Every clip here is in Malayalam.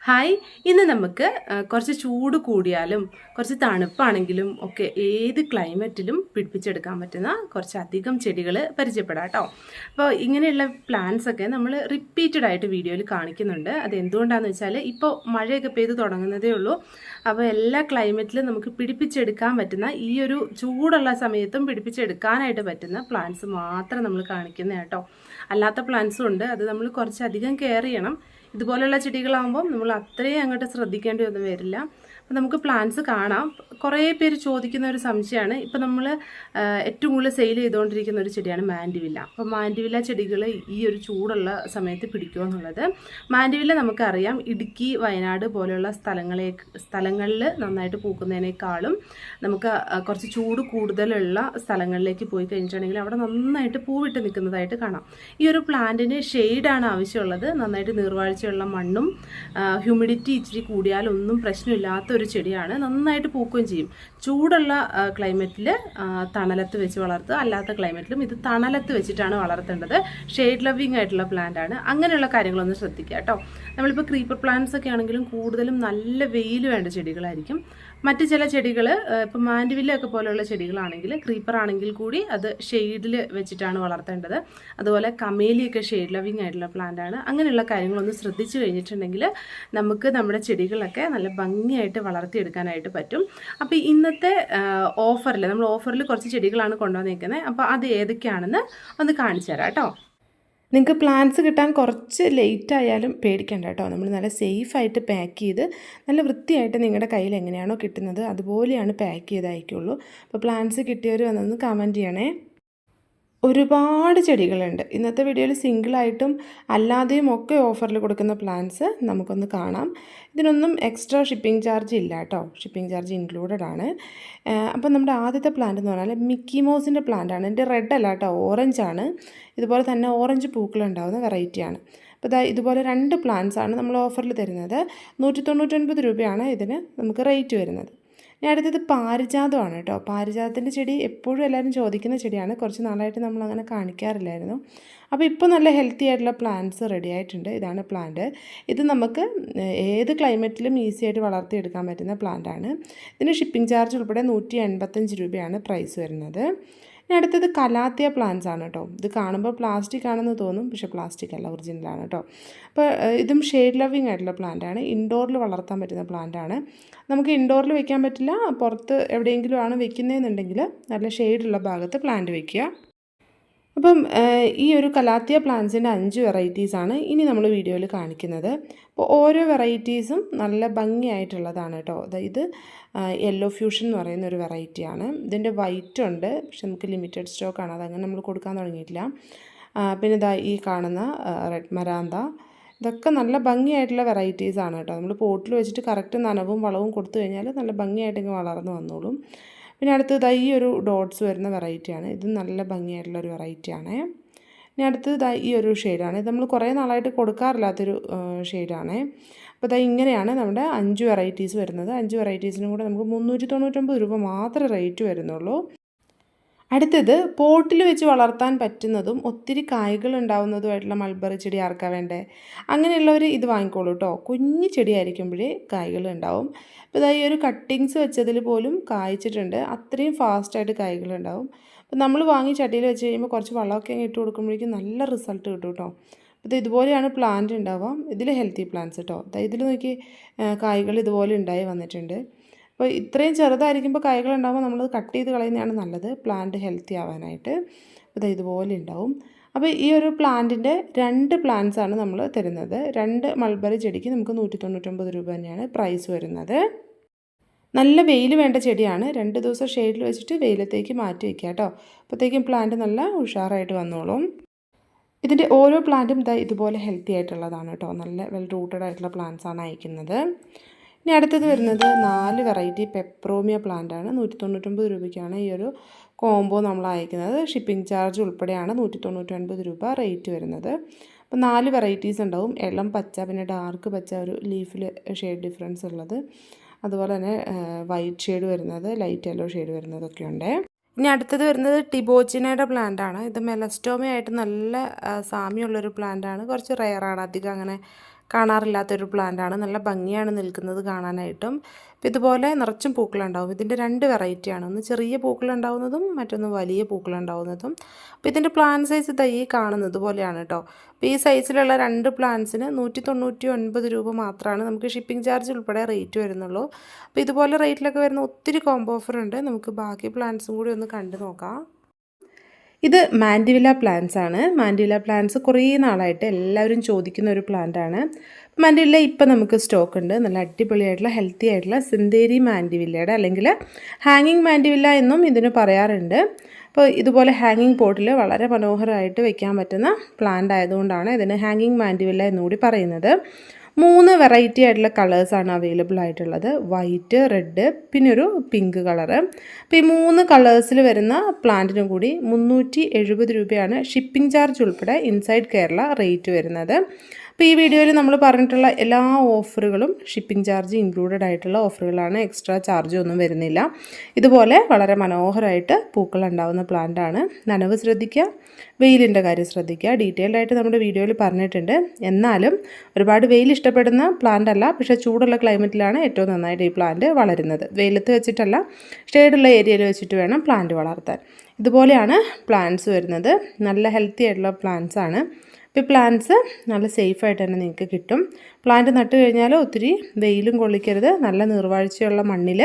ഹായ്, ഇന്ന് നമുക്ക് കുറച്ച് ചൂട് കൂടിയാലും കുറച്ച് തണുപ്പാണെങ്കിലും ഒക്കെ ഏത് ക്ലൈമറ്റിലും പിടിപ്പിച്ചെടുക്കാൻ പറ്റുന്ന കുറച്ചധികം ചെടികൾ പരിചയപ്പെടാം കേട്ടോ. അപ്പോൾ ഇങ്ങനെയുള്ള പ്ലാന്റ്സ് ഒക്കെ നമ്മൾ റിപ്പീറ്റഡ് ആയിട്ട് വീഡിയോയിൽ കാണിക്കുന്നുണ്ട്. അത് എന്തുകൊണ്ടാണെന്ന് വെച്ചാൽ ഇപ്പോൾ മഴയൊക്കെ പെയ്ത് തുടങ്ങുന്നതേ ഉള്ളൂ. അപ്പോൾ എല്ലാ ക്ലൈമറ്റിലും നമുക്ക് പിടിപ്പിച്ചെടുക്കാൻ പറ്റുന്ന ഈ ഒരു ചൂടുള്ള സമയത്തും പിടിപ്പിച്ചെടുക്കാനായിട്ട് പറ്റുന്ന പ്ലാന്റ്സ് മാത്രം നമ്മൾ കാണിക്കുന്നത് കേട്ടോ. അല്ലാത്ത പ്ലാന്റ്സും ഉണ്ട്, അത് നമ്മൾ കുറച്ചധികം കെയർ ചെയ്യണം. ഇതുപോലെയുള്ള ചെടികളാകുമ്പോൾ നമ്മൾ അത്രയും അങ്ങോട്ട് ശ്രദ്ധിക്കേണ്ടി ഒന്നും വരില്ല. അപ്പോൾ നമുക്ക് പ്ലാന്റ്സ് കാണാം. കുറേ പേര് ചോദിക്കുന്ന ഒരു സംശയമാണ്, ഇപ്പോൾ നമ്മൾ ഏറ്റവും കൂടുതൽ സെയിൽ ചെയ്തുകൊണ്ടിരിക്കുന്ന ഒരു ചെടിയാണ് മാൻഡിവില്ല. അപ്പോൾ മാൻഡിവില്ല ചെടികൾ ഈ ഒരു ചൂടുള്ള സമയത്ത് പിടിക്കുമോ എന്നുള്ളത്. മാൻഡിവില്ല നമുക്കറിയാം, ഇടുക്കി വയനാട് പോലെയുള്ള സ്ഥലങ്ങളിൽ നന്നായിട്ട് പൂക്കുന്നതിനേക്കാളും നമുക്ക് കുറച്ച് ചൂട് കൂടുതലുള്ള സ്ഥലങ്ങളിലേക്ക് പോയി കഴിഞ്ഞിട്ടുണ്ടെങ്കിൽ അവിടെ നന്നായിട്ട് പൂവിട്ട് നിൽക്കുന്നതായിട്ട് കാണാം. ഈ ഒരു പ്ലാന്റിന് ഷെയ്ഡാണ് ആവശ്യമുള്ളത്. നന്നായിട്ട് നീർവാഴ്ചയുള്ള മണ്ണും ഹ്യൂമിഡിറ്റി ഇച്ചിരി കൂടിയാലൊന്നും പ്രശ്നമില്ലാത്ത ഒരു ചെടിയാണ്. നന്നായിട്ട് പൂക്കുകയും ചെയ്യും. ചൂടുള്ള ക്ലൈമറ്റിൽ തണലത്ത് വെച്ച് വളർത്തുക, അല്ലാത്ത ക്ലൈമറ്റിലും ഇത് തണലത്ത് വെച്ചിട്ടാണ് വളർത്തേണ്ടത്. ഷെയ്ഡ് ലവിങ് ആയിട്ടുള്ള പ്ലാന്റ് ആണ്. അങ്ങനെയുള്ള കാര്യങ്ങളൊന്ന് ശ്രദ്ധിക്കുക കേട്ടോ. നമ്മളിപ്പോൾ ക്രീപ്പർ പ്ലാന്റ്സ് ഒക്കെ ആണെങ്കിലും കൂടുതലും നല്ല വെയിൽ വേണ്ട ചെടികളായിരിക്കും. മറ്റ് ചില ചെടികൾ ഇപ്പോൾ മാൻഡിവില്ലയൊക്കെ പോലെയുള്ള ചെടികളാണെങ്കിൽ, ക്രീപ്പർ ആണെങ്കിൽ കൂടി അത് ഷെയ്ഡിൽ വെച്ചിട്ടാണ് വളർത്തേണ്ടത്. അതുപോലെ കമേലിയൊക്കെ ഷെയ്ഡ് ലവിങ് ആയിട്ടുള്ള പ്ലാന്റ് ആണ്. അങ്ങനെയുള്ള കാര്യങ്ങളൊന്ന് ശ്രദ്ധിച്ചു കഴിഞ്ഞിട്ടുണ്ടെങ്കിൽ നമുക്ക് നമ്മുടെ ചെടികളൊക്കെ നല്ല ഭംഗിയായിട്ട് വളർത്തിയെടുക്കാനായിട്ട് പറ്റും. അപ്പോൾ ഇന്നത്തെ നമ്മൾ ഓഫറിൽ കുറച്ച് ചെടികളാണ് കൊണ്ടുവന്നിരിക്കുന്നത്. അപ്പോൾ അത് ഏതൊക്കെയാണെന്ന് ഒന്ന് കാണിച്ചു തരാം കേട്ടോ. നിങ്ങൾക്ക് പ്ലാന്റ്സ് കിട്ടാൻ കുറച്ച് ലേറ്റ് ആയാലും പേടിക്കണ്ട കേട്ടോ. നമ്മൾ നല്ല സേഫായിട്ട് പാക്ക് ചെയ്ത് നല്ല വൃത്തിയായിട്ട് നിങ്ങളുടെ കയ്യിൽ എങ്ങനെയാണോ കിട്ടുന്നത് അതുപോലെയാണ് പാക്ക് ചെയ്ത് അയക്കുള്ളൂ. അപ്പോൾ പ്ലാന്റ്സ് കിട്ടിയവർ വന്നൊന്ന് കമൻറ്റ് ചെയ്യണേ. ഒരുപാട് ചെടികളുണ്ട്. ഇന്നത്തെ വീഡിയോയിൽ സിംഗിളായിട്ടും അല്ലാതെയും ഒക്കെ ഓഫറിൽ കൊടുക്കുന്ന പ്ലാന്റ്സ് നമുക്കൊന്ന് കാണാം. ഇതിനൊന്നും എക്സ്ട്രാ ഷിപ്പിംഗ് ചാർജ് ഇല്ല കേട്ടോ. ഷിപ്പിംഗ് ചാർജ് ഇൻക്ലൂഡഡ് ആണ്. അപ്പം നമ്മുടെ ആദ്യത്തെ പ്ലാന്റ് എന്ന് പറഞ്ഞാൽ മിക്കി മൗസിൻ്റെ പ്ലാന്റാണ്. എൻ്റെ റെഡ് അല്ല കേട്ടോ, ഓറഞ്ചാണ്. ഇതുപോലെ തന്നെ ഓറഞ്ച് പൂക്കളുണ്ടാകുന്ന വെറൈറ്റിയാണ്. അപ്പോൾ ഇതുപോലെ 2 പ്ലാന്റ്സ് ആണ് നമ്മൾ ഓഫറിൽ തരുന്നത്. 199 രൂപയാണ് ഇതിന് നമുക്ക് റേറ്റ് വരുന്നത്. ഇനി അടുത്തത് പാരിജാതമാണ് കേട്ടോ. പാരിജാതത്തിൻ്റെ ചെടി എപ്പോഴും എല്ലാവരും ചോദിക്കുന്ന ചെടിയാണ്. കുറച്ച് നാളായിട്ട് നമ്മളങ്ങനെ കാണിക്കാറില്ലായിരുന്നു. അപ്പോൾ ഇപ്പോൾ നല്ല ഹെൽത്തി ആയിട്ടുള്ള പ്ലാന്റ്സ് റെഡി ആയിട്ടുണ്ട്. ഇതാണ് പ്ലാന്റ്. ഇത് നമുക്ക് ഏത് ക്ലൈമറ്റിലും ഈസി ആയിട്ട് വളർത്തിയെടുക്കാൻ പറ്റുന്ന പ്ലാന്റാണ്. ഇതിന് ഷിപ്പിംഗ് ചാർജ് ഉൾപ്പെടെ 185 രൂപയാണ് പ്രൈസ് വരുന്നത്. ഇനി അടുത്തത് കലാത്തിയ പ്ലാന്റ്സ് ആണ് കേട്ടോ. ഇത് കാണുമ്പോൾ പ്ലാസ്റ്റിക് ആണെന്ന് തോന്നും, പക്ഷേ പ്ലാസ്റ്റിക് അല്ല, ഒറിജിനലാണ് കേട്ടോ. അപ്പോൾ ഇതും ഷെയ്ഡ് ലവിങ് ആയിട്ടുള്ള പ്ലാന്റാണ്. ഇൻഡോറിൽ വളർത്താൻ പറ്റുന്ന പ്ലാന്റാണ്. നമുക്ക് ഇൻഡോറിൽ വെക്കാൻ പറ്റില്ല, പുറത്ത് എവിടെയെങ്കിലും ആണ് വെക്കുന്നതെന്നുണ്ടെങ്കിൽ നല്ല ഷെയ്ഡുള്ള ഭാഗത്ത് പ്ലാന്റ് വയ്ക്കുക. അപ്പം ഈ ഒരു കലാത്തിയ പ്ലാന്റ്സിൻ്റെ 5 വെറൈറ്റീസാണ് ഇനി നമ്മൾ വീഡിയോയിൽ കാണിക്കുന്നത്. അപ്പോൾ ഓരോ വെറൈറ്റീസും നല്ല ഭംഗിയായിട്ടുള്ളതാണ് കേട്ടോ. ഇത് യെല്ലോ ഫ്യൂഷൻ എന്ന് പറയുന്ന ഒരു വെറൈറ്റിയാണ്. ഇതിൻ്റെ വൈറ്റ് ഉണ്ട്, പക്ഷെ നമുക്ക് ലിമിറ്റഡ് സ്റ്റോക്കാണ്, അതങ്ങനെ നമ്മൾ കൊടുക്കാൻ തുടങ്ങിയിട്ടില്ല. പിന്നെ ഈ കാണുന്ന റെഡ് മരാന്ത, ഇതൊക്കെ നല്ല ഭംഗിയായിട്ടുള്ള വെറൈറ്റീസാണ് കേട്ടോ. നമ്മൾ പോട്ടിൽ വെച്ചിട്ട് കറക്റ്റ് നനവും വളവും കൊടുത്തു കഴിഞ്ഞാൽ നല്ല ഭംഗിയായിട്ട് ഇങ്ങനെ വളർന്നു വന്നോളും. പിന്നെ അടുത്തത് ഈ ഒരു ഡോട്ട്സ് വരുന്ന വെറൈറ്റിയാണ്. ഇത് നല്ല ഭംഗിയായിട്ടുള്ളൊരു വെറൈറ്റിയാണ്. ഇനി അടുത്തത് ഈ ഒരു ഷെയ്ഡാണ്. ഇത് നമ്മൾ കുറേ നാളായിട്ട് കൊടുക്കാറില്ലാത്തൊരു ഷെയ്ഡാണ്. അപ്പോൾ ഇങ്ങനെയാണ് നമ്മുടെ 5 വെറൈറ്റീസ് വരുന്നത്. 5 വെറൈറ്റീസിനും കൂടെ നമുക്ക് 399 രൂപ മാത്രമേ റേറ്റ് വരുന്നുള്ളൂ. അടുത്തത് പോട്ടിൽ വെച്ച് വളർത്താൻ പറ്റുന്നതും ഒത്തിരി കായ്കൾ ഉണ്ടാവുന്നതുമായിട്ടുള്ള മൾബറി ചെടി ആർക്കാ വേണ്ടേ? അങ്ങനെയുള്ളവർ ഇത് വാങ്ങിക്കോളൂ കേട്ടോ. കുഞ്ഞു ചെടിയായിരിക്കുമ്പോഴേ കായ്കൾ ഉണ്ടാവും. അപ്പോൾ ഈ ഒരു കട്ടിങ്സ് വെച്ചതിൽ പോലും കായ്ച്ചിട്ടുണ്ട്. അത്രയും ഫാസ്റ്റായിട്ട് കായ്കൾ ഉണ്ടാവും. അപ്പോൾ നമ്മൾ വാങ്ങി ചട്ടിയിൽ വെച്ച് കഴിയുമ്പോൾ കുറച്ച് വളമൊക്കെ ഇട്ട് കൊടുക്കുമ്പോഴേക്കും നല്ല റിസൾട്ട് കിട്ടും കേട്ടോ. അപ്പോൾ ഇതുപോലെയാണ് പ്ലാന്റ് ഉണ്ടാവുക. ഇതിൽ ഹെൽത്തി പ്ലാന്റ്സ് കേട്ടോ. ഇതിൽ നോക്കി കായ്കൾ ഇതുപോലെ ഉണ്ടായി വന്നിട്ടുണ്ട്. അപ്പോൾ ഇത്രയും ചെറുതായിരിക്കുമ്പോൾ കായ്കൾ ഉണ്ടാകുമ്പോൾ നമ്മൾ കട്ട് ചെയ്ത് കളയുന്നതാണ് നല്ലത്, പ്ലാന്റ് ഹെൽത്തി ആവാനായിട്ട്. അപ്പോൾ ഇതുപോലെ ഉണ്ടാവും. അപ്പോൾ ഈ ഒരു പ്ലാന്റിൻ്റെ 2 പ്ലാന്റ്സ് ആണ് നമ്മൾ തരുന്നത്. 2 മൾബറി ചെടിക്ക് നമുക്ക് 199 രൂപ തന്നെയാണ് പ്രൈസ് വരുന്നത്. നല്ല വെയിൽ വേണ്ട ചെടിയാണ്. 2 ദിവസം ഷെയ്ഡിൽ വെച്ചിട്ട് വെയിലത്തേക്ക് മാറ്റി വയ്ക്കുക കേട്ടോ. അപ്പോഴത്തേക്കും പ്ലാന്റ് നല്ല ഉഷാറായിട്ട് വന്നോളും. ഇതിൻ്റെ ഓരോ പ്ലാന്റും ഇതുപോലെ ഹെൽത്തി ആയിട്ടുള്ളതാണ് കേട്ടോ. നല്ല വെൽ റൂട്ടഡ് ആയിട്ടുള്ള പ്ലാന്റ്സ് ആണ് അയക്കുന്നത്. ഇനി അടുത്തത് വരുന്നത് 4 വെറൈറ്റി പെപ്രോമിയ പ്ലാന്റാണ്. 199 രൂപയ്ക്കാണ് ഈ ഒരു കോംബോ നമ്മൾ അയക്കുന്നത്. ഷിപ്പിംഗ് ചാർജ് ഉൾപ്പെടെയാണ് 199 രൂപ റേറ്റ് വരുന്നത്. അപ്പോൾ 4 വെറൈറ്റീസ് ഉണ്ടാവും. ഇളം പച്ച, പിന്നെ ഡാർക്ക് പച്ച, ഒരു ലീഫിൽ ഷെയ്ഡ് ഡിഫറൻസ് ഉള്ളത്, അതുപോലെ തന്നെ വൈറ്റ് ഷെയ്ഡ് വരുന്നത്, ലൈറ്റ് യെല്ലോ ഷെയ്ഡ് വരുന്നതൊക്കെ ഉണ്ട്. ഇനി അടുത്തത് വരുന്നത് ടിബോച്ചിനയുടെ പ്ലാന്റാണ്. ഇത് മെലസ്റ്റോമയായിട്ട് നല്ല സാമ്യമുള്ളൊരു പ്ലാന്റാണ്. കുറച്ച് റെയറാണ്, അധികം അങ്ങനെ കാണാറില്ലാത്തൊരു പ്ലാന്റാണ്. നല്ല ഭംഗിയാണ് നിൽക്കുന്നത് കാണാനായിട്ടും. അപ്പോൾ ഇതുപോലെ നിറച്ചും പൂക്കളുണ്ടാവും. ഇതിൻ്റെ 2 വെറൈറ്റിയാണ്. ഒന്ന് ചെറിയ പൂക്കളുണ്ടാവുന്നതും മറ്റൊന്ന് വലിയ പൂക്കളുണ്ടാവുന്നതും. അപ്പോൾ ഇതിൻ്റെ പ്ലാന്റ് സൈസ് ഇതാ ഈ കാണുന്നത് പോലെയാണ് കേട്ടോ. അപ്പോൾ ഈ സൈസിലുള്ള 2 പ്ലാന്റ്സിന് 199 രൂപ മാത്രമാണ് നമുക്ക് ഷിപ്പിംഗ് ചാർജ് ഉൾപ്പെടെ റേറ്റ് വരുന്നുള്ളൂ. അപ്പോൾ ഇതുപോലെ റേറ്റിലൊക്കെ വരുന്ന ഒത്തിരി കോംബോ ഓഫർ ഉണ്ട്. നമുക്ക് ബാക്കി പ്ലാന്റ്സും കൂടി ഒന്ന് കണ്ടു നോക്കാം. ഇത് മാൻഡിവില്ല പ്ലാന്റ്സ് ആണ്. മാൻഡിവില്ല പ്ലാന്റ്സ് കുറേ നാളായിട്ട് എല്ലാവരും ചോദിക്കുന്ന ഒരു പ്ലാന്റ് ആണ്. മാൻഡിവില്ല ഇപ്പം നമുക്ക് സ്റ്റോക്ക് ഉണ്ട്. നല്ല അടിപൊളിയായിട്ടുള്ള ഹെൽത്തി ആയിട്ടുള്ള സിന്തേരി മാൻഡിവില്ലയുടെ അല്ലെങ്കിൽ ഹാങ്ങിങ് മാൻഡിവില്ല എന്നും ഇതിന് പറയാറുണ്ട്. അപ്പോൾ ഇതുപോലെ ഹാങ്ങിങ് പോട്ടിൽ വളരെ മനോഹരമായിട്ട് വെക്കാൻ പറ്റുന്ന പ്ലാന്റ് ആയതുകൊണ്ടാണ് ഇതിന് ഹാങ്ങിങ് മാൻഡിവില്ല എന്നുകൂടി പറയുന്നത്. 3 വെറൈറ്റി ആയിട്ടുള്ള കളേഴ്സാണ് അവൈലബിൾ ആയിട്ടുള്ളത്. വൈറ്റ്, റെഡ്, പിന്നെ ഒരു പിങ്ക് കളറ്. അപ്പോൾ ഈ 3 കളേഴ്സിൽ വരുന്ന പ്ലാന്റിനും കൂടി 370 രൂപയാണ് ഷിപ്പിംഗ് ചാർജ് ഉൾപ്പെടെ ഇൻസൈഡ് കേരള റേറ്റ് വരുന്നത്. അപ്പോൾ ഈ വീഡിയോയിൽ നമ്മൾ പറഞ്ഞിട്ടുള്ള എല്ലാ ഓഫറുകളും ഷിപ്പിംഗ് ചാർജ് ഇൻക്ലൂഡഡ് ആയിട്ടുള്ള ഓഫറുകളാണ്. എക്സ്ട്രാ ചാർജ് ഒന്നും വരുന്നില്ല. ഇതുപോലെ വളരെ മനോഹരമായിട്ട് പൂക്കൾ ഉണ്ടാവുന്ന പ്ലാന്റാണ്. നനവ് ശ്രദ്ധിക്കുക, വെയിലിൻ്റെ കാര്യം ശ്രദ്ധിക്കുക. ഡീറ്റെയിൽഡ് ആയിട്ട് നമ്മുടെ വീഡിയോയിൽ പറഞ്ഞിട്ടുണ്ട്. എന്നാലും ഒരുപാട് വെയിൽ ഇഷ്ടപ്പെടുന്ന പ്ലാന്റ് അല്ല, പക്ഷേ ചൂടുള്ള ക്ലൈമറ്റിലാണ് ഏറ്റവും നന്നായിട്ട് ഈ പ്ലാന്റ് വളരുന്നത്. വെയിലത്ത് വെച്ചിട്ടല്ല, ഷെയ്ഡുള്ള ഏരിയയിൽ വെച്ചിട്ട് വേണം പ്ലാന്റ് വളർത്താൻ. ഇതുപോലെയാണ് പ്ലാന്റ്സ് വരുന്നത്. നല്ല ഹെൽത്തി ആയിട്ടുള്ള പ്ലാന്റ്സ് ആണ്. ഇപ്പോൾ ഈ പ്ലാന്റ്സ് നല്ല സേഫായിട്ട് തന്നെ നിങ്ങൾക്ക് കിട്ടും. പ്ലാന്റ് നട്ട് കഴിഞ്ഞാൽ ഒത്തിരി വെയിലും കൊള്ളിക്കരുത്. നല്ല നീർവാഴ്ചയുള്ള മണ്ണിൽ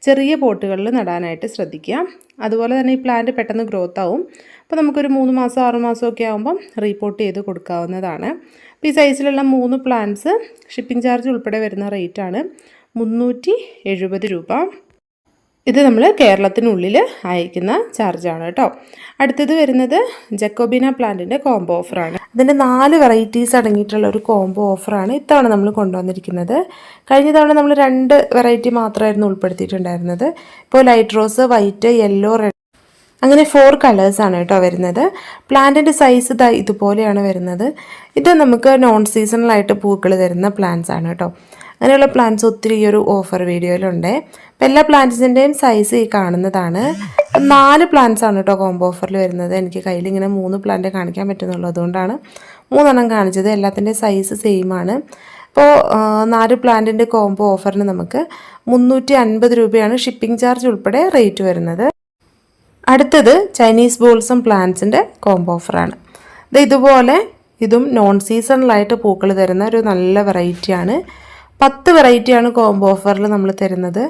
ചെറിയ പോട്ടുകളിൽ നടാനായിട്ട് ശ്രദ്ധിക്കുക. അതുപോലെ തന്നെ ഈ പ്ലാന്റ് പെട്ടെന്ന് ഗ്രോത്ത് ആവും. അപ്പോൾ നമുക്കൊരു 3 മാസം 6 മാസമൊക്കെ ആകുമ്പം റീപോർട്ട് ചെയ്ത് കൊടുക്കാവുന്നതാണ്. അപ്പോൾ ഈ സൈസിലുള്ള 3 പ്ലാന്റ്സ് ഷിപ്പിംഗ് ചാർജ് ഉൾപ്പെടെ വരുന്ന റേറ്റാണ് 370 രൂപ. ഇത് നമ്മൾ കേരളത്തിനുള്ളിൽ അയക്കുന്ന ചാർജാണ് കേട്ടോ. അടുത്തത് വരുന്നത് ജക്കോബിന പ്ലാന്റിൻ്റെ കോംബോ ഓഫറാണ്. അതിൻ്റെ 4 വെറൈറ്റീസ് അടങ്ങിയിട്ടുള്ള ഒരു കോംബോ ഓഫറാണ് ഇത്തവണ നമ്മൾ കൊണ്ടുവന്നിരിക്കുന്നത്. കഴിഞ്ഞ തവണ നമ്മൾ 2 വെറൈറ്റി മാത്രമായിരുന്നു ഉൾപ്പെടുത്തിയിട്ടുണ്ടായിരുന്നത്. ഇപ്പോൾ light rose, white, yellow, red അങ്ങനെ 4 കളേഴ്സാണ് കേട്ടോ വരുന്നത്. പ്ലാന്റിൻ്റെ സൈസ് ഇതുപോലെയാണ് വരുന്നത്. ഇത് നമുക്ക് നോൺ സീസണലായിട്ട് പൂക്കൾ തരുന്ന പ്ലാന്റ്സ് ആണ് കേട്ടോ. അങ്ങനെയുള്ള പ്ലാന്റ്സ് ഒത്തിരി ഈ ഒരു ഓഫർ വീഡിയോയിലുണ്ട്. അപ്പോൾ എല്ലാ പ്ലാന്റ്സിൻ്റെയും സൈസ് ഈ കാണുന്നതാണ്. 4 പ്ലാന്റ്സ് ആണ് കേട്ടോ കോംബോ ഓഫറിൽ വരുന്നത്. എനിക്ക് കയ്യിൽ ഇങ്ങനെ 3 പ്ലാന്റ് കാണിക്കാൻ പറ്റുന്നുള്ളൂ, അതുകൊണ്ടാണ് 3 എണ്ണം കാണിച്ചത്. എല്ലാത്തിൻ്റെയും സൈസ് സെയിം ആണ്. അപ്പോൾ 4 പ്ലാന്റിൻ്റെ കോംബോ ഓഫറിന് നമുക്ക് 350 രൂപയാണ് ഷിപ്പിംഗ് ചാർജ് ഉൾപ്പെടെ റേറ്റ് വരുന്നത്. അടുത്തത് ചൈനീസ് ബോൾസം പ്ലാന്റ്സിൻ്റെ കോംബോ ഓഫറാണ്. ഇതുപോലെ ഇതും നോൺ സീസണലായിട്ട് പൂക്കൾ തരുന്ന ഒരു നല്ല വെറൈറ്റിയാണ്. 10 വെറൈറ്റിയാണ് കോംബോ ഓഫറിൽ നമ്മൾ തരുന്നത്.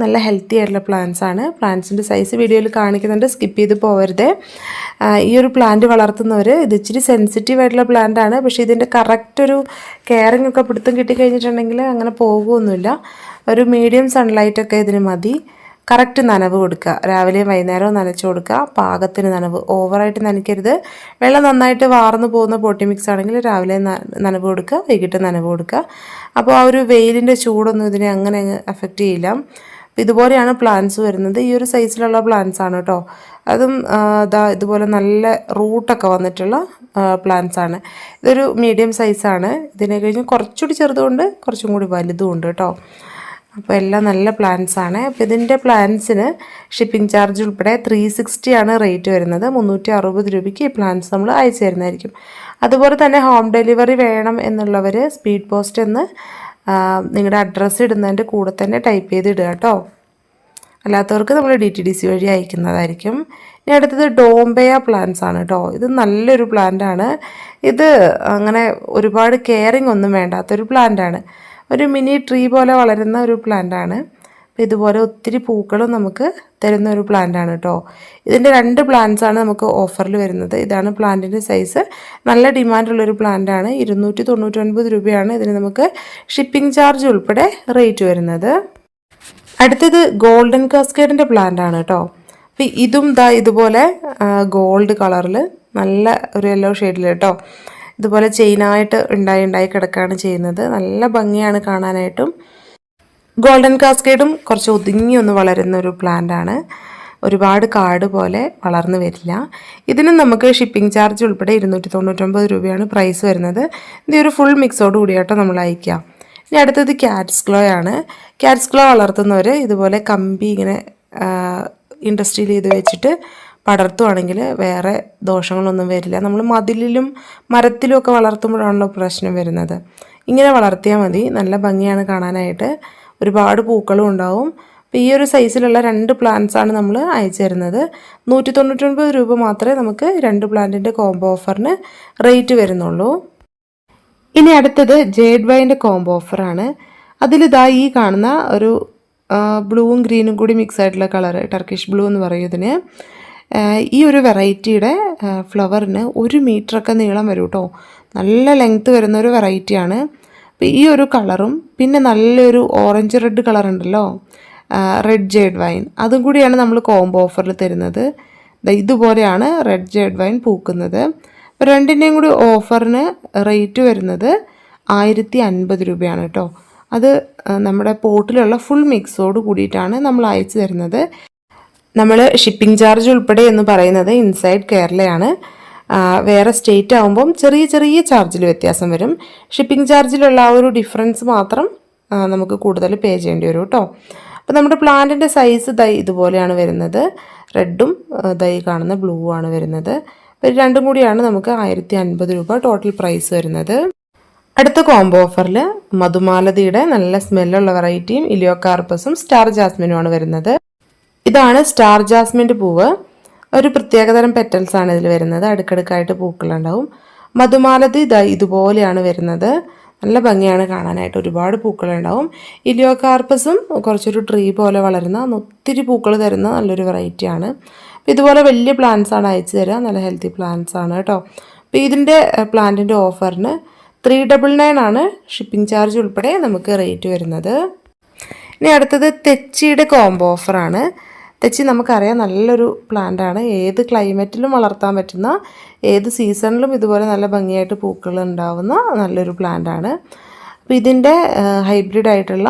നല്ല ഹെൽത്തി ആയിട്ടുള്ള പ്ലാന്റ്സ് ആണ്. പ്ലാന്റ്സിൻ്റെ സൈസ് വീഡിയോയിൽ കാണിക്കുന്നുണ്ട്, സ്കിപ്പ് ചെയ്ത് പോകരുത്. ഈ ഒരു പ്ലാന്റ് വളർത്തുന്നവർ ഇത് ഇച്ചിരി സെൻസിറ്റീവ് ആയിട്ടുള്ള പ്ലാന്റ് ആണ്. പക്ഷേ ഇതിൻ്റെ കറക്റ്റ് ഒരു കെയറിംഗ് ഒക്കെ പിടുത്തം കിട്ടിക്കഴിഞ്ഞിട്ടുണ്ടെങ്കിൽ അങ്ങനെ പോകുമൊന്നുമില്ല. ഒരു മീഡിയം സൺലൈറ്റൊക്കെ ഇതിന് മതി. കറക്റ്റ് നനവ് കൊടുക്കുക. രാവിലെയും വൈകുന്നേരവും നനച്ച് കൊടുക്കുക. പാകത്തിന് നനവ്, ഓവറായിട്ട് നനയ്ക്കരുത്. വെള്ളം നന്നായിട്ട് വാർന്നു പോകുന്ന പൊട്ടി മിക്സ് ആണെങ്കിൽ രാവിലെ നനവ് കൊടുക്കുക, വൈകിട്ട് നനവ് കൊടുക്കുക. അപ്പോൾ ആ ഒരു വെയിലിൻ്റെ ചൂടൊന്നും ഇതിനെ അങ്ങനെ അഫക്റ്റ് ചെയ്യില്ല. ഇതുപോലെയാണ് പ്ലാന്റ്സ് വരുന്നത്. ഈ ഒരു സൈസിലുള്ള പ്ലാന്റ്സ് ആണ് കേട്ടോ. അതും ഇതുപോലെ നല്ല റൂട്ടൊക്കെ വന്നിട്ടുള്ള പ്ലാന്റ്സ് ആണ്. ഇതൊരു മീഡിയം സൈസാണ്. ഇതിനെ കഴിഞ്ഞ് കുറച്ചുകൂടി ചെറുതുകൊണ്ട് കുറച്ചും കൂടി വലുതും ഉണ്ട് കേട്ടോ. അപ്പോൾ എല്ലാം നല്ല പ്ലാന്റ്സ് ആണ്. അപ്പോൾ ഇതിൻ്റെ പ്ലാന്റ്സിന് ഷിപ്പിംഗ് ചാർജ് ഉൾപ്പെടെ 360 ആണ് റേറ്റ് വരുന്നത്. 360 രൂപയ്ക്ക് ഈ പ്ലാന്റ്സ് നമ്മൾ അയച്ചു തരുന്നതായിരിക്കും. അതുപോലെ തന്നെ ഹോം ഡെലിവറി വേണം എന്നുള്ളവർ സ്പീഡ് പോസ്റ്റ് എന്ന് നിങ്ങളുടെ അഡ്രസ്സ് ഇടുന്നതിൻ്റെ കൂടെ തന്നെ ടൈപ്പ് ചെയ്ത് ഇടുക കേട്ടോ. അല്ലാത്തവർക്ക് നമ്മൾ DTDC വഴി അയക്കുന്നതായിരിക്കും. ഇനി അടുത്തത് ഡോംബെയ പ്ലാന്റ്സ് ആണ് കേട്ടോ. ഇത് നല്ലൊരു പ്ലാന്റാണ്. ഇത് അങ്ങനെ ഒരുപാട് കെയറിങ് ഒന്നും വേണ്ടാത്തൊരു പ്ലാന്റാണ്. ഒരു മിനി ട്രീ പോലെ വളരുന്ന ഒരു പ്ലാന്റാണ്. അപ്പോൾ ഇതുപോലെ ഒത്തിരി പൂക്കളും നമുക്ക് തരുന്ന ഒരു പ്ലാന്റാണ് കേട്ടോ. ഇതിൻ്റെ 2 പ്ലാന്റ്സാണ് നമുക്ക് ഓഫറിൽ വരുന്നത്. ഇതാണ് പ്ലാന്റിൻ്റെ സൈസ്. നല്ല ഡിമാൻഡുള്ളൊരു പ്ലാന്റാണ്. 299 രൂപയാണ് ഇതിന് നമുക്ക് ഷിപ്പിംഗ് ചാർജ് ഉൾപ്പെടെ റേറ്റ് വരുന്നത്. അടുത്തത് ഗോൾഡൻ കാസ്കേഡിൻ്റെ പ്ലാന്റ് ആണ് കേട്ടോ. അപ്പോൾ ഇതും ഇതുപോലെ ഗോൾഡ് കളറിൽ നല്ല ഒരു യെല്ലോ ഷെയ്ഡിൽ കേട്ടോ. ഇതുപോലെ ചെയിനായിട്ട് ഉണ്ടായി കിടക്കുകയാണ് ചെയ്യുന്നത്. നല്ല ഭംഗിയാണ് കാണാനായിട്ടും. ഗോൾഡൻ കാസ്കേഡും കുറച്ച് ഒതുങ്ങി വളരുന്ന ഒരു പ്ലാന്റാണ്. ഒരുപാട് കാട് പോലെ വളർന്നു വരില്ല. ഇതിനും നമുക്ക് ഷിപ്പിംഗ് ചാർജ് ഉൾപ്പെടെ 299 രൂപയാണ് പ്രൈസ് വരുന്നത്. ഇതൊരു ഫുൾ മിക്സോട് കൂടിയാട്ടോ നമ്മൾ അയക്കാം. ഇനി അടുത്തത് ക്യാറ്റ്സ് ഗ്ലോ ആണ്. ക്യാറ്റ്സ് ഗ്ലോ വളർത്തുന്നവർ ഇതുപോലെ കമ്പി ഇങ്ങനെ ഇൻഡസ്ട്രിയിൽ ചെയ്ത് വെച്ചിട്ട് പടർത്തുവാണെങ്കിൽ വേറെ ദോഷങ്ങളൊന്നും വരില്ല. നമ്മൾ മതിലിലും മരത്തിലും ഒക്കെ വളർത്തുമ്പോഴാണല്ലോ പ്രശ്നം വരുന്നത്. ഇങ്ങനെ വളർത്തിയാൽ മതി. നല്ല ഭംഗിയാണ് കാണാനായിട്ട്. ഒരുപാട് പൂക്കളും ഉണ്ടാവും. അപ്പോൾ ഈ ഒരു സൈസിലുള്ള 2 പ്ലാന്റ്സാണ് നമ്മൾ അയച്ചു തരുന്നത്. 199 രൂപ മാത്രമേ നമുക്ക് 2 പ്ലാന്റിൻ്റെ കോംബോ ഓഫറിന് റേറ്റ് വരുന്നുള്ളൂ. ഇനി അടുത്തത് ജേഡ് വൈൻ്റെ കോംബോ ഓഫറാണ്. അതിലിതാ ഈ കാണുന്ന ഒരു ബ്ലൂവും ഗ്രീനും കൂടി മിക്സ് ആയിട്ടുള്ള കളർ, ടർക്കിഷ് ബ്ലൂ എന്ന് പറയും ഇതിന്. ഈ ഒരു വെറൈറ്റിയുടെ ഫ്ലവറിന് 1 മീറ്ററൊക്കെ നീളം വരും കേട്ടോ. നല്ല ലെങ്ത്ത് വരുന്ന ഒരു വെറൈറ്റിയാണ്. അപ്പോൾ ഈ ഒരു കളറും പിന്നെ നല്ലൊരു ഓറഞ്ച് റെഡ് കളർ ഉണ്ടല്ലോ, റെഡ് ജേഡ് വൈൻ, അതും കൂടിയാണ് നമ്മൾ കോംബോ ഓഫറിൽ തരുന്നത്. ഇതുപോലെയാണ് റെഡ് ജേഡ് വൈൻ പൂക്കുന്നത്. അപ്പോൾ രണ്ടിൻ്റെയും കൂടി ഓഫറിന് റേറ്റ് വരുന്നത് 1050 രൂപയാണ് കേട്ടോ. അത് നമ്മുടെ പോട്ടിലുള്ള ഫുൾ മിക്സോട് കൂടിയിട്ടാണ് നമ്മൾ അയച്ചു തരുന്നത്. നമ്മൾ ഷിപ്പിംഗ് ചാർജ് ഉൾപ്പെടെ എന്ന് പറയുന്നത് ഇൻസൈഡ് കേരളയാണ്. വേറെ സ്റ്റേറ്റ് ആകുമ്പം ചെറിയ ചെറിയ ചാർജിൽ വ്യത്യാസം വരും. ഷിപ്പിംഗ് ചാർജിലുള്ള ആ ഒരു ഡിഫറൻസ് മാത്രം നമുക്ക് കൂടുതൽ പേ ചെയ്യേണ്ടി വരും കേട്ടോ. അപ്പോൾ നമ്മുടെ പ്ലാന്റിൻ്റെ സൈസ് ഇതുപോലെയാണ് വരുന്നത്. റെഡും കാണുന്ന ബ്ലൂ ആണ് വരുന്നത്. അപ്പോൾ രണ്ടും കൂടിയാണ് നമുക്ക് 1050 രൂപ ടോട്ടൽ പ്രൈസ് വരുന്നത്. അടുത്ത കോംബോ ഓഫറിൽ മധുമാലതിയുടെ നല്ല സ്മെല്ലുള്ള വെറൈറ്റിയും ഇലിയോകാർപ്പസും സ്റ്റാർ ജാസ്മിനുമാണ് വരുന്നത്. ഇതാണ് സ്റ്റാർ ജാസ്മിൻ്റെ പൂവ്. ഒരു പ്രത്യേകതരം പെറ്റൽസ് ആണ് ഇതിൽ വരുന്നത്. അടുക്കടുക്കായിട്ട് പൂക്കളുണ്ടാവും. മധുമാലതി ഇതുപോലെയാണ് വരുന്നത്. നല്ല ഭംഗിയാണ് കാണാനായിട്ട്. ഒരുപാട് പൂക്കളുണ്ടാവും. ഇലിയോകാർപ്പസും കുറച്ചൊരു ട്രീ പോലെ വളരുന്ന ഒത്തിരി പൂക്കൾ തരുന്ന നല്ലൊരു വെറൈറ്റിയാണ്. ഇതുപോലെ വലിയ പ്ലാന്റ്സ് ആണ് അയച്ചു തരിക. നല്ല ഹെൽത്തി പ്ലാന്റ്സ് ആണ് കേട്ടോ. അപ്പോൾ ഇതിൻ്റെ പ്ലാന്റിൻ്റെ ഓഫറിന് 399 ആണ് ഷിപ്പിംഗ് ചാർജ് ഉൾപ്പെടെ നമുക്ക് റേറ്റ് വരുന്നത്. ഇനി അടുത്തത് തെച്ചിയുടെ കോംബോ ഓഫറാണ്. തെച്ചി നമുക്കറിയാം നല്ലൊരു പ്ലാന്റാണ്. ഏത് ക്ലൈമറ്റിലും വളർത്താൻ പറ്റുന്ന, ഏത് സീസണിലും ഇതുപോലെ നല്ല ഭംഗിയായിട്ട് പൂക്കൾ ഉണ്ടാവുന്ന നല്ലൊരു പ്ലാന്റാണ്. അപ്പോൾ ഇതിൻ്റെ ഹൈബ്രിഡ് ആയിട്ടുള്ള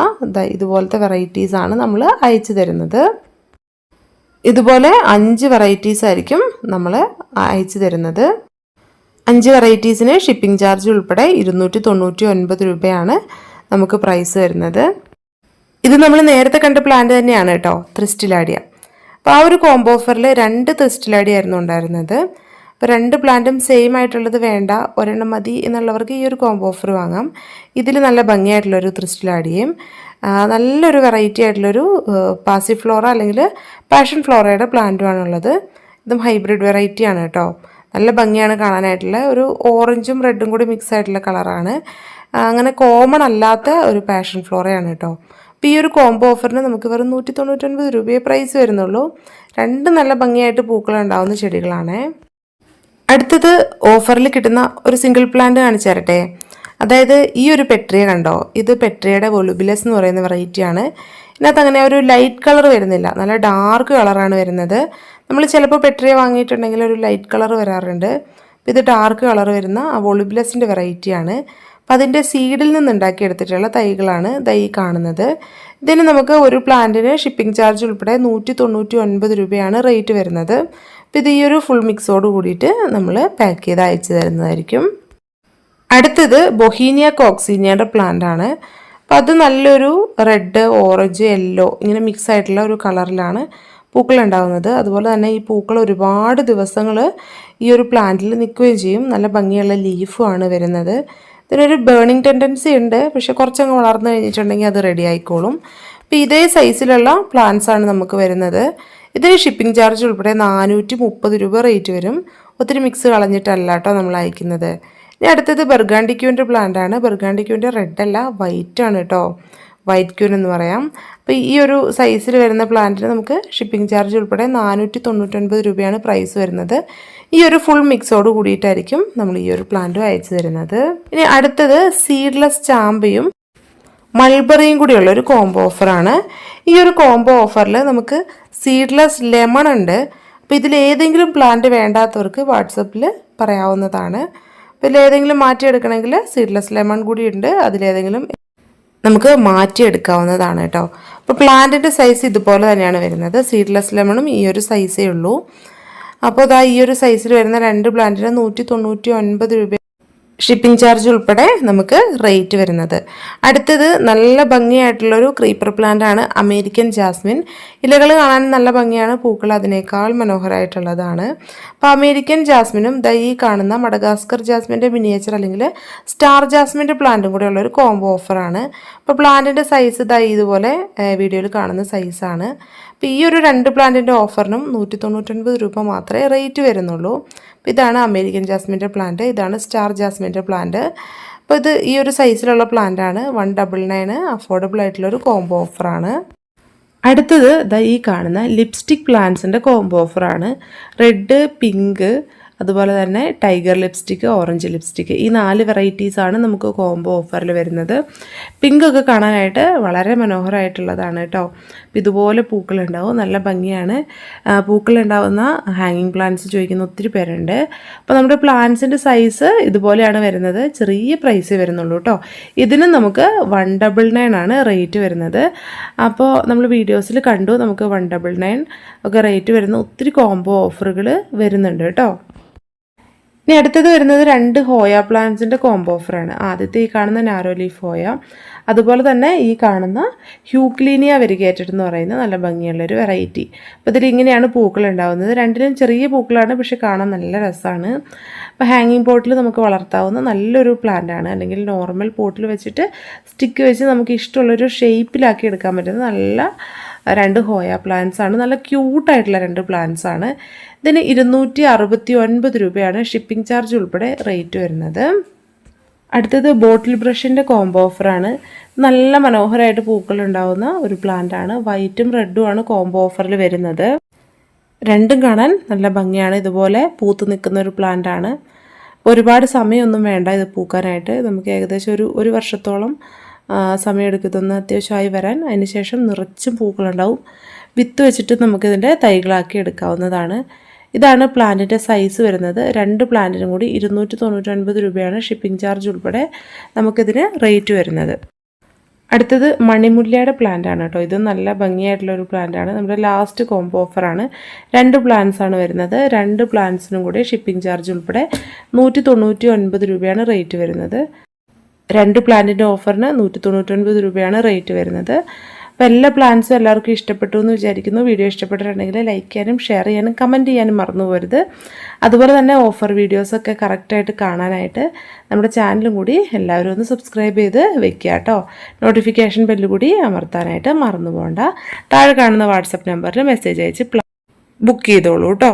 ഇതുപോലത്തെ വെറൈറ്റീസാണ് നമ്മൾ അയച്ചു തരുന്നത്. ഇതുപോലെ 5 വെറൈറ്റീസ് ആയിരിക്കും നമ്മൾ അയച്ചു തരുന്നത്. 5 വെറൈറ്റീസിന് ഷിപ്പിംഗ് ചാർജ് ഉൾപ്പെടെ 299 രൂപയാണ് നമുക്ക് പ്രൈസ് വരുന്നത്. ഇത് നമ്മൾ നേരത്തെ കണ്ട പ്ലാന്റ് തന്നെയാണ് കേട്ടോ, ത്രിസ്റ്റിലാഡിയ. അപ്പോൾ ആ ഒരു കോംബോ ഓഫറിൽ 2 ത്രിസ്റ്റിലാഡിയ ആയിരുന്നു ഉണ്ടായിരുന്നത്. അപ്പോൾ 2 പ്ലാന്റും സെയിം ആയിട്ടുള്ളത് വേണ്ട, ഒരെണ്ണം മതി എന്നുള്ളവർക്ക് ഈ ഒരു കോംബോ ഓഫർ വാങ്ങാം. ഇതിൽ നല്ല ഭംഗിയായിട്ടുള്ളൊരു ത്രിസ്റ്റിലാഡിയയും നല്ലൊരു വെറൈറ്റി ആയിട്ടുള്ളൊരു പാസിഫ്ലോറ അല്ലെങ്കിൽ പാഷൻ ഫ്ലോറയുടെ പ്ലാന്റുമാണുള്ളത്. ഇതും ഹൈബ്രിഡ് വെറൈറ്റിയാണ് കേട്ടോ. നല്ല ഭംഗിയാണ് കാണാനായിട്ടുള്ള. ഒരു ഓറഞ്ചും റെഡും കൂടി മിക്സ് ആയിട്ടുള്ള കളറാണ്. അങ്ങനെ കോമൺ അല്ലാത്ത ഒരു പാഷൻ ഫ്ലോറയാണ് കേട്ടോ. അപ്പോൾ ഈ ഒരു കോംബോ ഓഫറിന് നമുക്ക് വെറും 199 രൂപയെ പ്രൈസ് വരുന്നുള്ളൂ. 2 നല്ല ഭംഗിയായിട്ട് പൂക്കളുണ്ടാവുന്ന ചെടികളാണ്. അടുത്തത് ഓഫറിൽ കിട്ടുന്ന ഒരു സിംഗിൾ പ്ലാന്റ് കാണിച്ചു തരട്ടെ. അതായത് ഈ ഒരു പെട്രിയ കണ്ടോ, ഇത് പെട്രിയയുടെ വൊളുബിലസ് എന്ന് പറയുന്ന വെറൈറ്റിയാണ്. ഇതിനകത്ത് അങ്ങനെ ഒരു ലൈറ്റ് കളർ വരുന്നില്ല, നല്ല ഡാർക്ക് കളറാണ് വരുന്നത്. നമ്മൾ ചിലപ്പോൾ പെട്രിയ വാങ്ങിയിട്ടുണ്ടെങ്കിൽ ഒരു ലൈറ്റ് കളർ വരാറുണ്ട്. അപ്പോൾ ഇത് ഡാർക്ക് കളർ വരുന്ന ആ വൊളുബിലസിൻ്റെ വെറൈറ്റിയാണ്. അപ്പോൾ അതിൻ്റെ സീഡിൽ നിന്ന് ഉണ്ടാക്കിയെടുത്തിട്ടുള്ള തൈകളാണ് ഈ കാണുന്നത്. ഇതിന് നമുക്ക് ഒരു പ്ലാന്റിന് ഷിപ്പിംഗ് ചാർജ് ഉൾപ്പെടെ 199 രൂപയാണ് റേറ്റ് വരുന്നത്. അപ്പോൾ ഇത് ഈ ഒരു ഫുൾ മിക്സോട് കൂടിയിട്ട് നമ്മൾ പാക്ക് ചെയ്ത് അയച്ചു തരുന്നതായിരിക്കും. അടുത്തത് ബൊഹീനിയ കോക്സീനിയയുടെ പ്ലാന്റ് ആണ്. അപ്പോൾ അത് നല്ലൊരു റെഡ്, ഓറഞ്ച്, യെല്ലോ ഇങ്ങനെ മിക്സ് ആയിട്ടുള്ള ഒരു കളറിലാണ് പൂക്കൾ ഉണ്ടാകുന്നത്. അതുപോലെ തന്നെ ഈ പൂക്കൾ ഒരുപാട് ദിവസങ്ങൾ ഈ ഒരു പ്ലാന്റിൽ നിൽക്കുകയും ചെയ്യും. നല്ല ഭംഗിയുള്ള ലീഫുമാണ് വരുന്നത്. ഇതിനൊരു ബേണിംഗ് ടെൻഡൻസി ഉണ്ട്, പക്ഷെ കുറച്ചങ്ങ് വളർന്നു കഴിഞ്ഞിട്ടുണ്ടെങ്കിൽ അത് റെഡി ആയിക്കോളും. അപ്പോൾ ഇതേ സൈസിലുള്ള പ്ലാന്റ്സ് ആണ് നമുക്ക് വരുന്നത്. ഇതിന് ഷിപ്പിംഗ് ചാർജ് ഉൾപ്പെടെ 430 രൂപ റേറ്റ് വരും. ഒത്തിരി മിക്സ് കളഞ്ഞിട്ടല്ല കേട്ടോ നമ്മൾ അയക്കുന്നത്. ഇനി അടുത്തത് ബെർഗാണ്ടിക്യൂൻ്റെ പ്ലാന്റ് ആണ്. ബെർഗാണ്ടിക്യൂൻ്റെ റെഡ് അല്ല, വൈറ്റ് ആണ് കേട്ടോ, വൈറ്റ് ക്യൂൻ എന്ന് പറയാം. അപ്പോൾ ഈ ഒരു സൈസിൽ വരുന്ന പ്ലാന്റിന് നമുക്ക് ഷിപ്പിംഗ് ചാർജ് ഉൾപ്പെടെ 499 രൂപയാണ് പ്രൈസ് വരുന്നത്. ഈ ഒരു ഫുൾ മിക്സോട് കൂടിയിട്ടായിരിക്കും നമ്മൾ ഈ ഒരു പ്ലാന്റും അയച്ചു തരുന്നത്. ഇനി അടുത്തത് സീഡ്ലെസ് ചാമ്പയും മൾബറിയും കൂടിയുള്ള ഒരു കോംബോ ഓഫറാണ്. ഈ ഒരു കോംബോ ഓഫറിൽ നമുക്ക് സീഡ്ലെസ് ലെമൺ ഉണ്ട്. അപ്പോൾ ഇതിലേതെങ്കിലും പ്ലാന്റ് വേണ്ടാത്തവർക്ക് വാട്സപ്പിൽ പറയാവുന്നതാണ്. അപ്പോൾ ഇതിലേതെങ്കിലും മാറ്റിയെടുക്കണമെങ്കിൽ സീഡ്ലെസ് ലെമൺ കൂടി ഉണ്ട്, അതിലേതെങ്കിലും നമുക്ക് മാറ്റിയെടുക്കാവുന്നതാണ് കേട്ടോ. അപ്പോൾ പ്ലാന്റിൻ്റെ സൈസ് ഇതുപോലെ തന്നെയാണ് വരുന്നത്. സീഡ്ലെസ് ലെമണും ഈ ഒരു സൈസേ ഉള്ളൂ. അപ്പോൾ ഈ ഒരു സൈസിൽ വരുന്ന 2 പ്ലാന്റിന് 199 രൂപ. ഷിപ്പിംഗ് ചാർജ് ഉൾപ്പെടെ നമുക്ക് റേറ്റ് വരുന്നത്. അടുത്തത് നല്ല ഭംഗിയായിട്ടുള്ളൊരു ക്രീപ്പർ പ്ലാന്റ് ആണ്, അമേരിക്കൻ ജാസ്മിൻ. ഇലകൾ കാണാൻ നല്ല ഭംഗിയാണ്, പൂക്കൾ അതിനേക്കാൾ മനോഹരമായിട്ടുള്ളതാണ്. അപ്പോൾ അമേരിക്കൻ ജാസ്മിനും ഈ കാണുന്ന മഡഗാസ്കർ ജാസ്മിൻ്റെ മിനിയേച്ചർ അല്ലെങ്കിൽ സ്റ്റാർ ജാസ്മിൻ്റെ പ്ലാന്റും കൂടെ ഉള്ളൊരു കോംബോ ഓഫറാണ്. അപ്പോൾ പ്ലാന്റിൻ്റെ സൈസ് ഇതുപോലെ വീഡിയോയിൽ കാണുന്ന സൈസാണ്. അപ്പോൾ ഈ ഒരു 2 പ്ലാന്റിൻ്റെ ഓഫറിനും 199 രൂപ മാത്രമേ റേറ്റ് വരുന്നുള്ളൂ. അപ്പോൾ ഇതാണ് അമേരിക്കൻ ജാസ്മിൻ്റെ പ്ലാന്റ്, ഇതാണ് സ്റ്റാർ ജാസ്മിൻ്റെ പ്ലാന്റ്. അപ്പോൾ ഇത് ഈ ഒരു സൈസിലുള്ള പ്ലാന്റാണ്. 199 അഫോർഡബിൾ ആയിട്ടുള്ളൊരു കോംബോ ഓഫറാണ്. അടുത്തത് ഈ കാണുന്ന ലിപ്സ്റ്റിക് പ്ലാന്റ്സിൻ്റെ കോംബോ ഓഫറാണ്. റെഡ്, പിങ്ക്, അതുപോലെ തന്നെ ടൈഗർ ലിപ്സ്റ്റിക്ക്, ഓറഞ്ച് ലിപ്സ്റ്റിക്ക്, ഈ 4 വെറൈറ്റീസാണ് നമുക്ക് കോംബോ ഓഫറിൽ വരുന്നത്. പിങ്കൊക്കെ കാണാനായിട്ട് വളരെ മനോഹരമായിട്ടുള്ളതാണ് കേട്ടോ. ഇതുപോലെ പൂക്കളുണ്ടാവും, നല്ല ഭംഗിയാണ്. പൂക്കളുണ്ടാവുന്ന ഹാങ്ങിങ് പ്ലാന്റ്സ് ചോദിക്കുന്ന ഒത്തിരി പേരുണ്ട്. അപ്പോൾ നമ്മുടെ പ്ലാന്റ്സിൻ്റെ സൈസ് ഇതുപോലെയാണ് വരുന്നത്, ചെറിയ പ്രൈസ് വരുന്നുള്ളൂ കേട്ടോ. ഇതിന് നമുക്ക് 199 ആണ് റേറ്റ് വരുന്നത്. അപ്പോൾ നമ്മൾ വീഡിയോസിൽ കണ്ടു നമുക്ക് 199 ഒക്കെ റേറ്റ് വരുന്ന ഒത്തിരി കോംബോ ഓഫറുകൾ വരുന്നുണ്ട് കേട്ടോ. ഇനി അടുത്തത് വരുന്നത് 2 ഹോയ പ്ലാന്റ്സിൻ്റെ കോംബോ ഓഫറാണ്. ആദ്യത്തെ ഈ കാണുന്ന നാരോ ലീഫ് ഹോയ, അതുപോലെ തന്നെ ഈ കാണുന്ന ഹ്യൂക്ലീനിയ വെരിഗേറ്റഡ് എന്ന് പറയുന്ന നല്ല ഭംഗിയുള്ളൊരു വെറൈറ്റി. അപ്പോൾ ഇതിൽ ഇങ്ങനെയാണ് പൂക്കൾ ഉണ്ടാകുന്നത്. രണ്ടിനും ചെറിയ പൂക്കളാണ്, പക്ഷെ കാണാൻ നല്ല രസമാണ്. അപ്പോൾ ഹാങ്ങിങ് പോട്ടിൽ നമുക്ക് വളർത്താവുന്ന നല്ലൊരു പ്ലാന്റാണ്, അല്ലെങ്കിൽ നോർമൽ പോട്ടിൽ വെച്ചിട്ട് സ്റ്റിക്ക് വെച്ച് നമുക്ക് ഇഷ്ടമുള്ളൊരു ഷേപ്പിലാക്കി എടുക്കാൻ പറ്റുന്ന നല്ല 2 ഹോയ പ്ലാന്റ്സ് ആണ്. നല്ല ക്യൂട്ടായിട്ടുള്ള 2 പ്ലാന്റ്സ് ആണ്. ഇതിന് 269 രൂപയാണ് ഷിപ്പിംഗ് ചാർജ് ഉൾപ്പെടെ റേറ്റ് വരുന്നത്. അടുത്തത് ബോട്ടിൽ ബ്രഷിൻ്റെ കോംബോ ഓഫറാണ്. നല്ല മനോഹരമായിട്ട് പൂക്കൾ ഉണ്ടാകുന്ന ഒരു പ്ലാന്റാണ്. വൈറ്റും റെഡുമാണ് കോംബോ ഓഫറിൽ വരുന്നത്. രണ്ടും കാണാൻ നല്ല ഭംഗിയാണ്, ഇതുപോലെ പൂത്ത് നിൽക്കുന്ന ഒരു പ്ലാന്റാണ്. ഒരുപാട് സമയമൊന്നും വേണ്ട ഇത് പൂക്കാനായിട്ട്. നമുക്ക് ഏകദേശം ഒരു വർഷത്തോളം സമയമെടുക്കുന്നൊന്ന് അത്യാവശ്യമായി വരാൻ. അതിനുശേഷം നിറച്ചും പൂക്കളുണ്ടാവും. വിത്ത് വെച്ചിട്ട് നമുക്കിതിൻ്റെ തൈകളാക്കി എടുക്കാവുന്നതാണ്. ഇതാണ് പ്ലാന്റിൻ്റെ സൈസ് വരുന്നത്. 2 പ്ലാന്റിനും കൂടി 299 രൂപയാണ് ഷിപ്പിംഗ് ചാർജ് ഉൾപ്പെടെ നമുക്കിതിന് റേറ്റ് വരുന്നത്. അടുത്തത് മണിമുല്ലയുടെ പ്ലാന്റ് ആണ് കേട്ടോ. ഇത് നല്ല ഭംഗിയായിട്ടുള്ളൊരു പ്ലാന്റാണ്. നമ്മുടെ ലാസ്റ്റ് കോംബോ ഓഫറാണ്. 2 പ്ലാന്റ്സ് ആണ് വരുന്നത്. 2 പ്ലാന്റ്സിനും കൂടി ഷിപ്പിംഗ് ചാർജ് ഉൾപ്പെടെ 199 രൂപയാണ് റേറ്റ് വരുന്നത്. 2 പ്ലാന്റിൻ്റെ ഓഫറിന് 199 രൂപയാണ് റേറ്റ് വരുന്നത്. അപ്പോൾ എല്ലാ പ്ലാൻസും എല്ലാവർക്കും ഇഷ്ടപ്പെട്ടു എന്ന് വിചാരിക്കുന്നു. വീഡിയോ ഇഷ്ടപ്പെട്ടിട്ടുണ്ടെങ്കിൽ ലൈക്ക് ചെയ്യാനും ഷെയർ ചെയ്യാനും കമൻറ്റ് ചെയ്യാനും മറന്നു പോകരുത്. അതുപോലെ തന്നെ ഓഫർ വീഡിയോസൊക്കെ കറക്റ്റായിട്ട് കാണാനായിട്ട് നമ്മുടെ ചാനലും കൂടി എല്ലാവരും ഒന്ന് സബ്സ്ക്രൈബ് ചെയ്ത് വെക്കുക കേട്ടോ. നോട്ടിഫിക്കേഷൻ ബെല്ല് കൂടി അമർത്താനായിട്ട് മറന്നു പോകണ്ട. താഴെ കാണുന്ന വാട്സപ്പ് നമ്പറിൽ മെസ്സേജ് അയച്ച് ബുക്ക് ചെയ്തോളൂ കേട്ടോ.